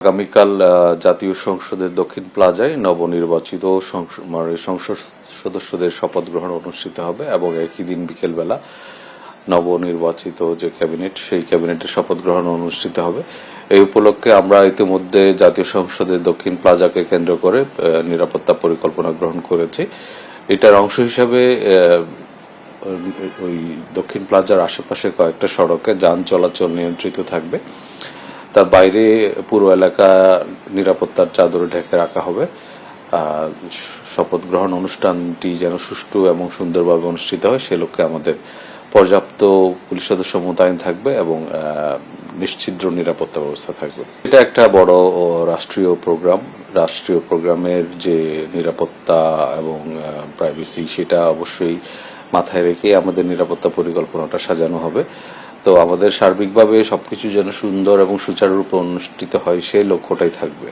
আগামীকাল জাতীয় সংসদের দক্ষিণ প্লাজায় নবনির্বাচিত সংসদ সদস্যদের শপথ গ্রহণ অনুষ্ঠিত হবে এবং একই দিন বিকেলবেলা নবনির্বাচিত যে ক্যাবিনেট সেই ক্যাবিনেটের শপথ গ্রহণ অনুষ্ঠিত হবে। এই উপলক্ষে আমরা ইতিমধ্যে জাতীয় সংসদের দক্ষিণ প্লাজাকে কেন্দ্র করে নিরাপত্তা পরিকল্পনা গ্রহণ করেছি। এটার অংশ হিসাবে ওই দক্ষিণ প্লাজার আশেপাশে কয়েকটা সড়কে যান চলাচল নিয়ন্ত্রিত থাকবে। তার বাইরে পুরো এলাকা নিরাপত্তার চাদরে ঢেকে রাখা হবে। শপথ গ্রহণ অনুষ্ঠানটি যেন সুষ্ঠু এবং সুন্দরভাবে অনুষ্ঠিত হয় সে লক্ষ্যে আমাদের পর্যাপ্ত পুলিশ সদস্য মোতায়েন থাকবে এবং নিশ্ছিদ্র নিরাপত্তা ব্যবস্থা থাকবে। এটা একটা বড় রাষ্ট্রীয় প্রোগ্রামের যে নিরাপত্তা এবং প্রাইভেসি সেটা অবশ্যই মাথায় রেখে আমাদের নিরাপত্তা পরিকল্পনাটা সাজানো হবে। তো আমাদের সার্বিকভাবে সবকিছু যেন সুন্দর এবং সুচারুরূপে অনুষ্ঠিত হয় সেই লক্ষ্যটাই থাকবে।